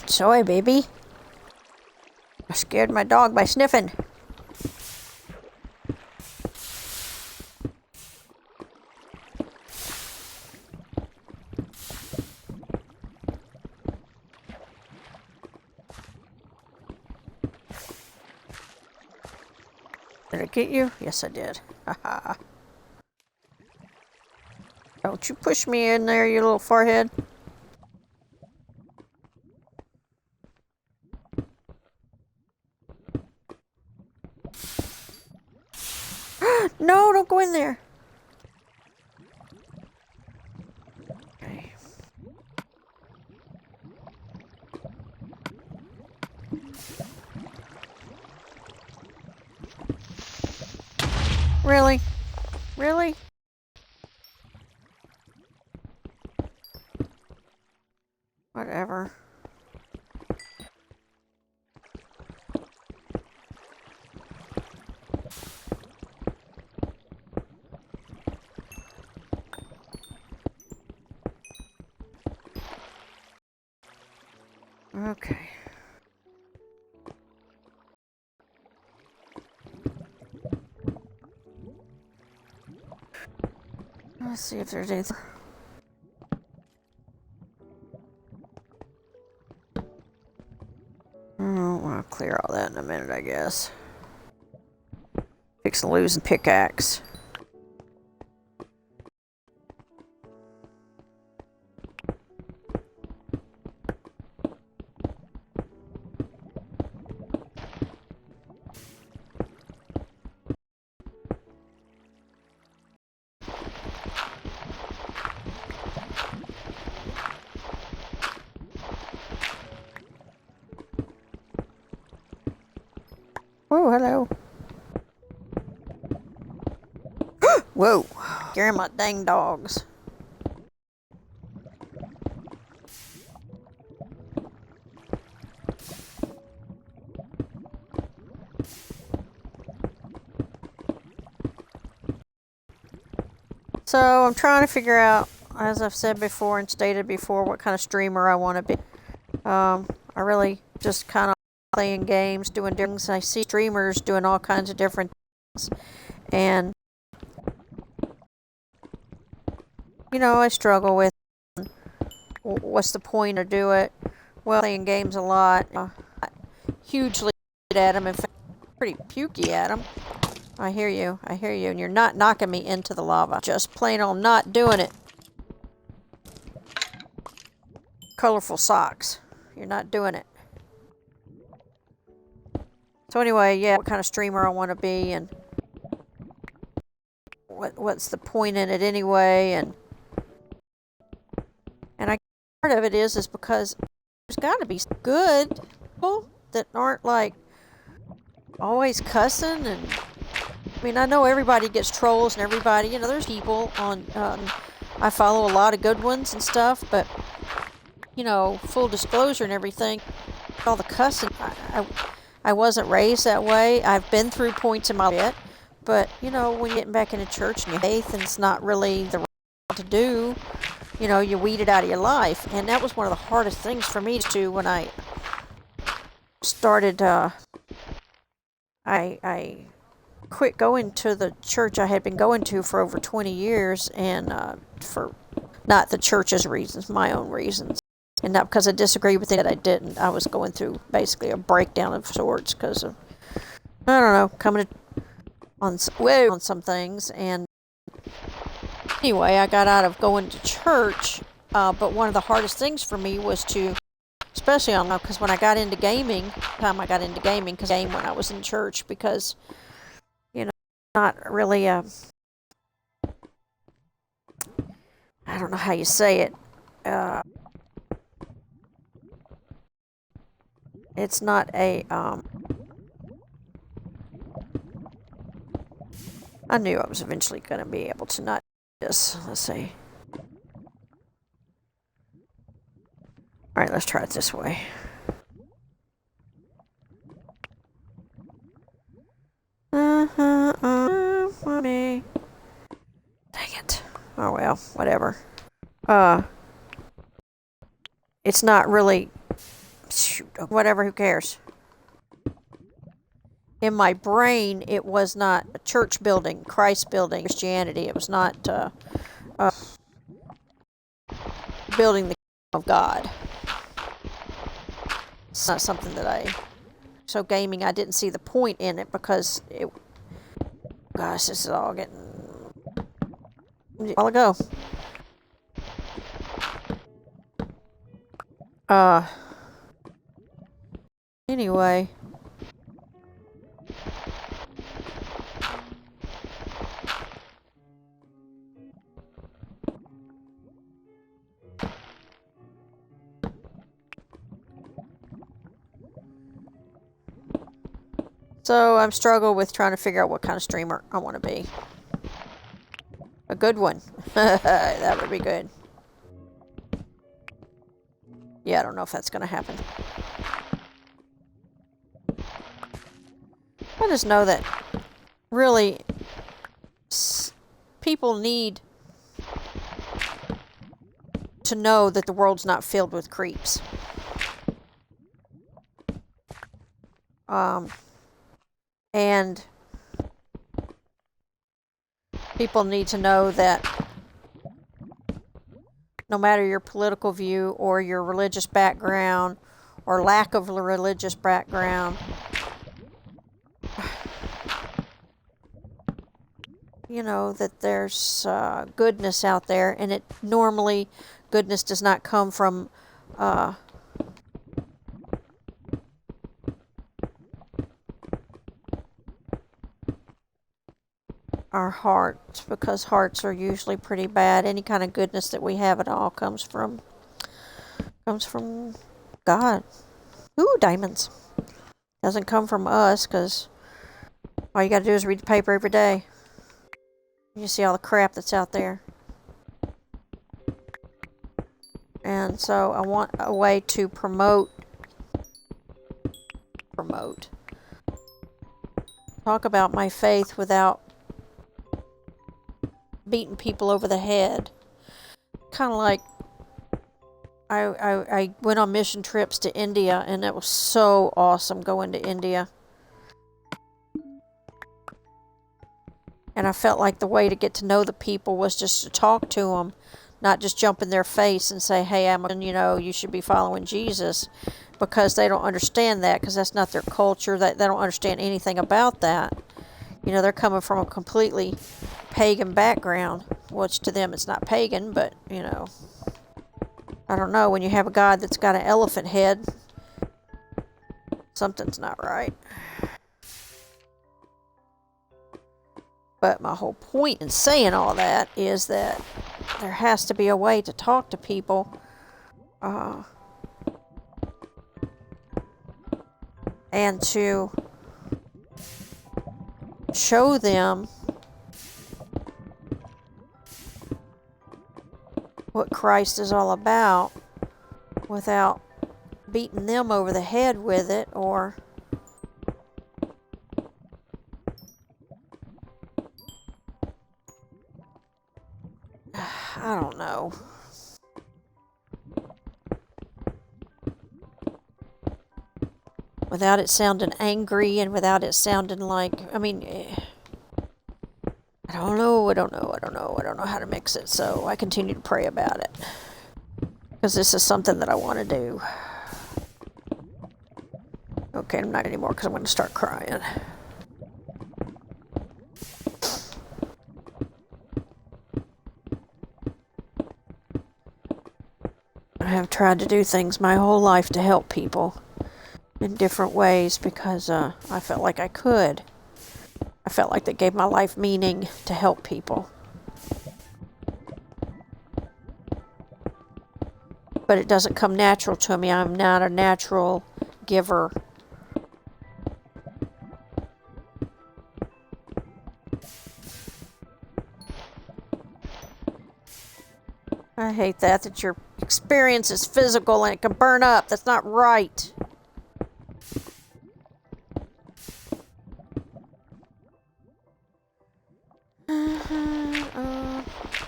Sorry, baby. I scared my dog by sniffing. Did I get you? Yes, I did. Haha. Don't you push me in there, you little forehead. No, don't go in there. Okay. Really? Really? Whatever. Okay. Let's see if there's anything. Oh, I'll clear all that in a minute, I guess. Fix the losing pickaxe. Oh, hello. Whoa. Scaring my dang dogs. So I'm trying to figure out, as I've said before and stated before, what kind of streamer I want to be. I really just kind of playing games, doing different things. I see streamers doing all kinds of different things. And, you know, I struggle with what's the point to do it. Well, playing games a lot. Hugely at them. In fact, pretty pukey at them. I hear you. I hear you. And you're not knocking me into the lava. Just plain on not doing it. Colorful socks. You're not doing it. So anyway, yeah, what kind of streamer I want to be and what's the point in it anyway, and I part of it is because there's got to be good people that aren't like always cussing. And I mean, I know everybody gets trolls and everybody, you know, there's people on I follow a lot of good ones and stuff, but you know, full disclosure and everything, all the cussing, I wasn't raised that way. I've been through points in my life, but you know, when you're getting back into church and your faith and it's not really the right thing to do, you know, you weed it out of your life. And that was one of the hardest things for me to do when I started, I quit going to the church I had been going to for over 20 years, and for not the church's reasons, my own reasons. And not because I disagreed with it, I didn't. I was going through basically a breakdown of sorts because of, I don't know, coming on some things. And anyway, I got out of going to church, but one of the hardest things for me was to, especially on, because when I got into gaming, because I game when I was in church, because, you know, not really a, I don't know how you say it, it's not a, I knew I was eventually going to be able to not do this. Let's see. Alright, let's try it this way. Me. Dang it. Oh well, whatever. It's not really shoot, whatever, who cares? In my brain, it was not a church building, Christ building, Christianity. It was not building the kingdom of God. It's not something that so gaming, I didn't see the point in it because gosh, this is all getting a while ago. Anyway. So I'm struggling with trying to figure out what kind of streamer I want to be. A good one. That would be good. Yeah, I don't know if that's going to happen. I just know that really people need to know that the world's not filled with creeps. And people need to know that no matter your political view or your religious background or lack of religious background, you know, that there's goodness out there, and normally goodness does not come from our hearts, because hearts are usually pretty bad. Any kind of goodness that we have at all comes from God. Ooh, diamonds. Doesn't come from us, because all you got to do is read the paper every day. You see all the crap that's out there. And so I want a way to promote. Talk about my faith without beating people over the head. Kind of like I went on mission trips to India, and it was so awesome going to India. And I felt like the way to get to know the people was just to talk to them, not just jump in their face and say, hey, you should be following Jesus, because they don't understand that, because that's not their culture. They don't understand anything about that. You know, they're coming from a completely pagan background, which to them it's not pagan, but, you know, I don't know. When you have a God that's got an elephant head, something's not right. But my whole point in saying all that is that there has to be a way to talk to people and to show them what Christ is all about without beating them over the head with it, or I don't know. Without it sounding angry, and without it sounding like, I don't know how to mix it, so I continue to pray about it. Because this is something that I want to do. Okay, I'm not anymore, because I'm going to start crying. I have tried to do things my whole life to help people in different ways, because I felt like I could. I felt like that gave my life meaning to help people. But it doesn't come natural to me. I'm not a natural giver. I hate that your experience is physical and it can burn up. That's not right.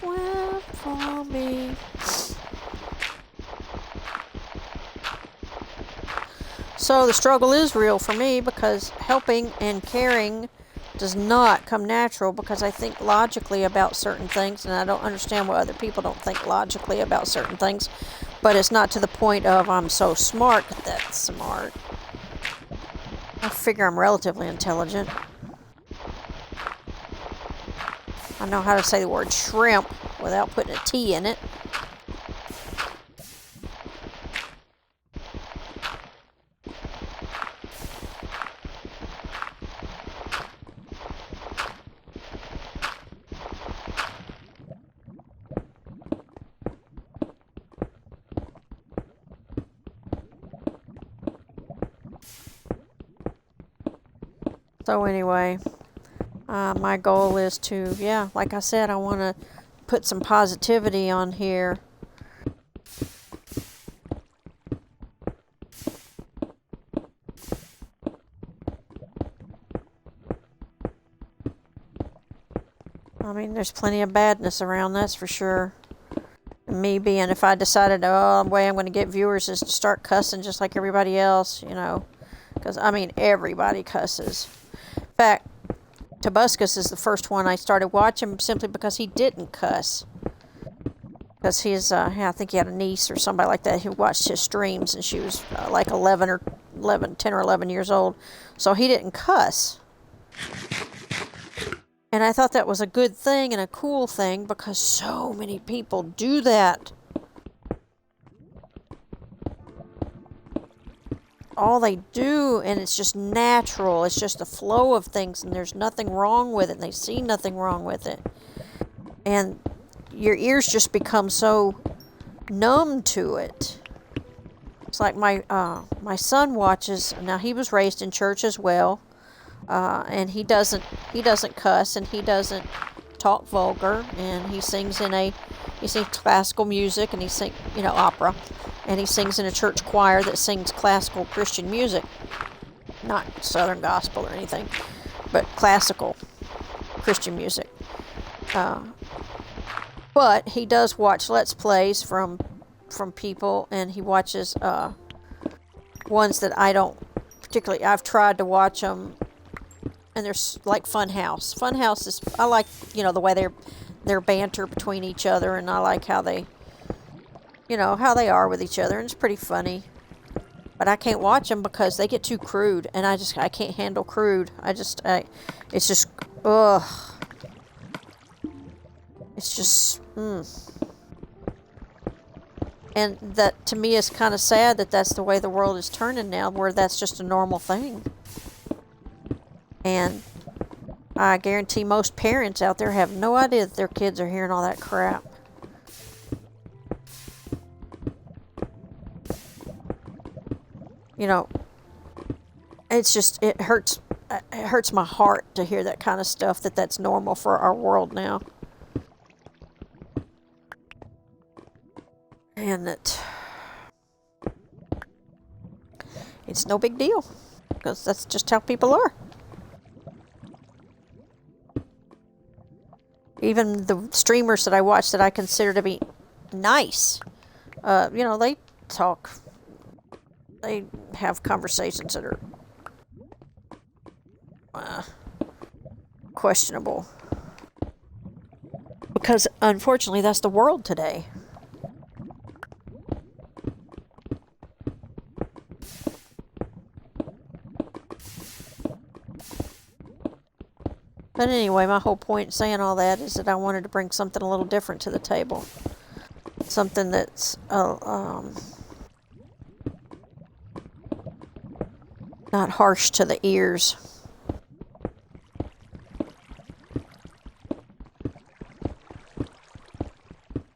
Well, for me. So the struggle is real for me because helping and caring does not come natural because I think logically about certain things, and I don't understand why other people don't think logically about certain things. But it's not to the point of I'm so smart that's smart. I figure I'm relatively intelligent. I know how to say the word shrimp without putting a T in it. So anyway, my goal is to, yeah, like I said, I want to put some positivity on here. I mean, there's plenty of badness around, that's for sure. Me being, if I decided, oh, the way I'm going to get viewers is to start cussing just like everybody else, you know. Because, I mean, everybody cusses. In fact, Tobuscus is the first one I started watching simply because he didn't cuss. Because he's, I think he had a niece or somebody like that who watched his streams, and she was like 10 or 11 years old. So he didn't cuss. And I thought that was a good thing and a cool thing because so many people do that. All they do, and it's just natural. It's just the flow of things, and there's nothing wrong with it, and they see nothing wrong with it. And your ears just become so numb to it. It's like my son watches. Now, he was raised in church as well, and he doesn't cuss, and he doesn't talk vulgar, and he sings classical music, and he sings opera. And he sings in a church choir that sings classical Christian music. Not Southern gospel or anything, but classical Christian music. But he does watch Let's Plays from people, and he watches ones that I don't particularly... I've tried to watch them, and there's like Funhouse. Funhouse is... I like, the way their banter between each other, and I like how they... how they are with each other, and it's pretty funny. But I can't watch them because they get too crude, and I can't handle crude. It's just, ugh. It's just, And that, to me, is kind of sad that that's the way the world is turning now, where that's just a normal thing. And I guarantee most parents out there have no idea that their kids are hearing all that crap. It's just, it hurts my heart to hear that kind of stuff, that's normal for our world now. And that it's no big deal, because that's just how people are. Even the streamers that I watch that I consider to be nice, they talk... They have conversations that are questionable. Because, unfortunately, that's the world today. But anyway, my whole point in saying all that is that I wanted to bring something a little different to the table. Something that's... not harsh to the ears.